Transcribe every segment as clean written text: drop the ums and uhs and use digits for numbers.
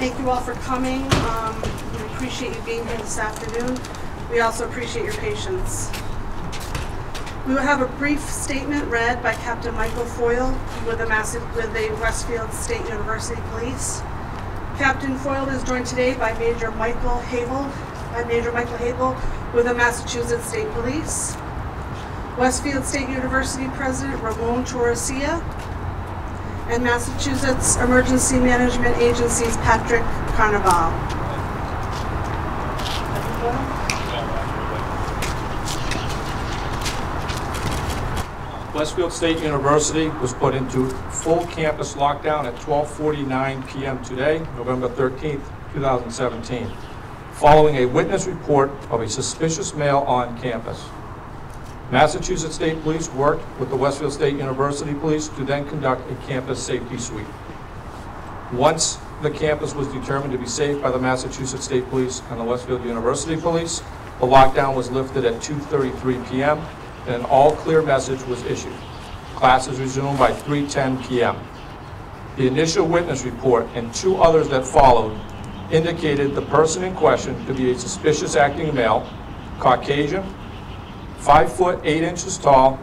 Thank you all for coming. We appreciate you being here this afternoon. We also appreciate your patience. We will have a brief statement read by Captain Michael Foyle with the Westfield State University Police. Captain Foyle is joined today by Major Michael Havel with the Massachusetts State Police. Westfield State University President Ramon Torresia, and Massachusetts Emergency Management Agency's Patrick Carnival. Westfield State University was put into full campus lockdown at 12:49 p.m. today, November 13th, 2017, following a witness report of a suspicious male on campus. Massachusetts State Police worked with the Westfield State University Police to then conduct a campus safety sweep. Once the campus was determined to be safe by the Massachusetts State Police and the Westfield University Police, the lockdown was lifted at 2:33 p.m. and an all-clear message was issued. Classes resumed by 3:10 p.m. The initial witness report and two others that followed indicated the person in question to be a suspicious acting male, Caucasian, 5 foot 8 inches tall,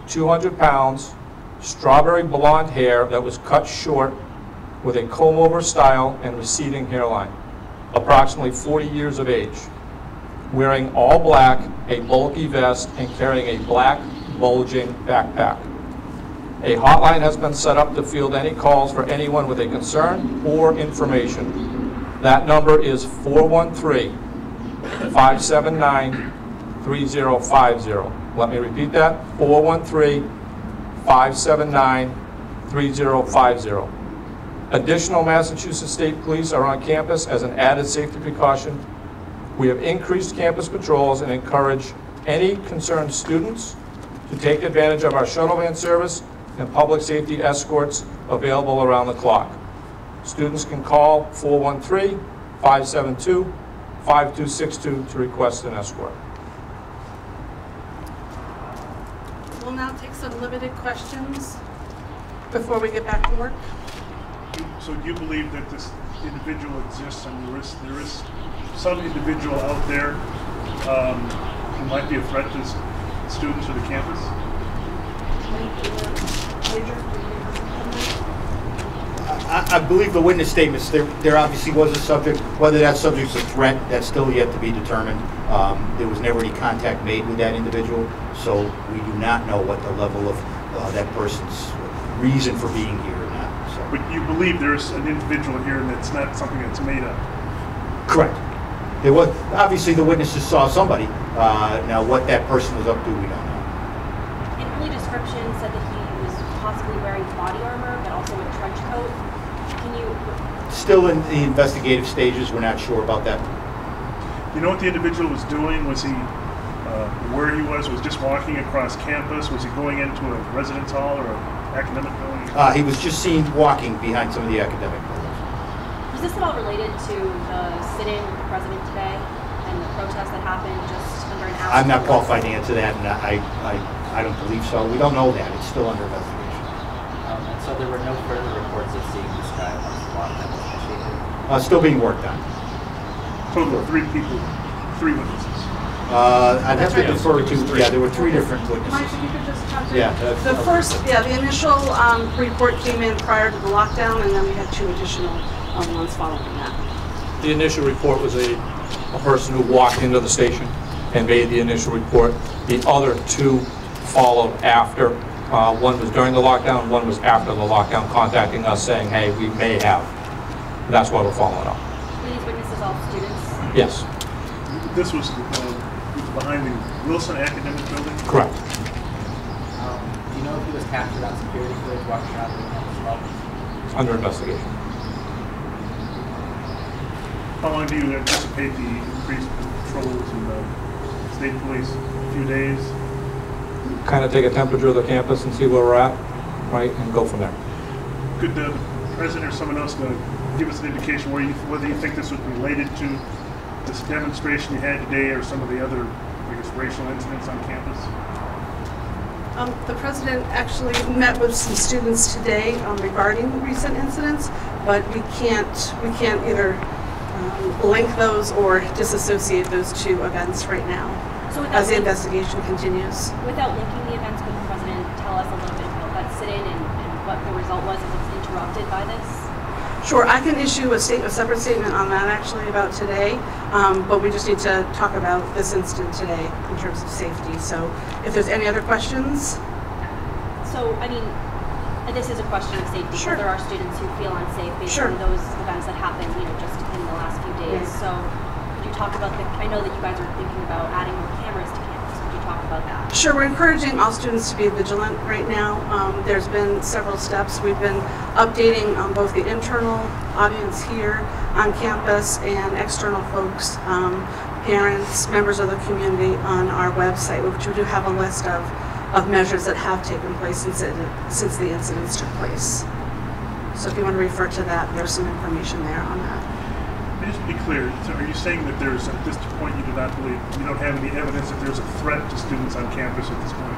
200 pounds, strawberry blonde hair that was cut short with a comb-over style and receding hairline, approximately 40 years of age, wearing all black, a bulky vest, and carrying a black, bulging backpack. A hotline has been set up to field any calls for anyone with a concern or information. That number is 413-579-3050. Let me repeat that, 413-579-3050. Additional Massachusetts State Police are on campus as an added safety precaution. We have increased campus patrols and encourage any concerned students to take advantage of our shuttle van service and public safety escorts available around the clock. Students can call 413-572-5262 to request an escort. We'll now take some limited questions before we get back to work. So do you believe that this individual exists, and there is some individual out there who might be a threat to students or the campus? I believe the witness statements, there obviously was a subject. Whether that subject's a threat, that's still yet to be determined. There was never any contact made with that individual, so we do not know what the level of that person's reason for being here or not. So. But you believe there's an individual here and it's not something that's made up? Correct. There was, obviously the witnesses saw somebody. Now what that person was up to, we don't know. An early description said that he was possibly wearing body armor, but also a trench coat. Can you... Still in the investigative stages, we're not sure about that. You know what the individual was doing? Was he, where he was just walking across campus? Was he going into a residence hall or an academic building? He was just seen walking behind some of the academic buildings. Was this at all related to the sit-in with the president today and the protest that happened just under an hour? I'm not qualified to answer that, and I don't believe so. We don't know that. It's still under investigation. And so there were no further reports of seeing this guy once the lockdown was initiated? Still being worked on. Total of 3 people, 3 witnesses. I'd have to defer to, yeah, there were 3 different witnesses. Mike, if you could just talk to the initial report came in prior to the lockdown, and then we had 2 additional ones following that. The initial report was a person who walked into the station and made the initial report. The other 2 followed after. One was during the lockdown, one was after the lockdown, contacting us saying, hey, we may have. That's why we're following up. Were these witnesses all students? Yes. This was behind the Wilson Academic Building? Correct. Do you know if he was captured on security footage walking around the campus as well? It's under investigation. How long do you anticipate the increased patrols in the state police? A few days? Kind of take a temperature of the campus and see where we're at, right, and go from there. Could the president or someone else give us an indication whether you think this was related to this demonstration you had today or some of the other, I guess, racial incidents on campus? The president actually met with some students today regarding recent incidents. but we can't either link those or disassociate those two events right now So as the investigation continues. without linking the events, could the president tell us a little bit about that sit-in and what the result was if it was interrupted by this? Sure, I can issue a separate statement on that actually about today, but we just need to talk about this incident today in terms of safety. So if there's any other questions. So, I mean, this is a question of safety Sure. because there are students who feel unsafe based Sure. on those events that happened, just in the last few days. Yes. So, could you talk about I know that you guys are thinking about adding more cameras to campus. Could you talk about that? Sure, we're encouraging all students to be vigilant right now. There's been several steps. We've been updating both the internal audience here on campus and external folks, parents, members of the community on our website, which we do have a list of measures that have taken place since the incidents took place. So if you want to refer to that, there's some information there on that. Just to be clear, so are you saying that there's, at this point, you do not believe, you don't have any evidence that there's a threat to students on campus at this point?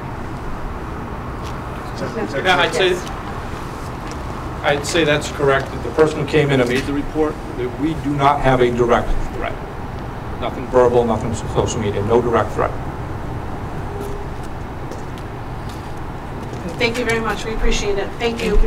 Is that Yeah, correct? I'd say that's correct, that the person who came in and made the report, that we do not have a direct threat. Nothing verbal, nothing social media, no direct threat. Thank you very much. We appreciate it. Thank you.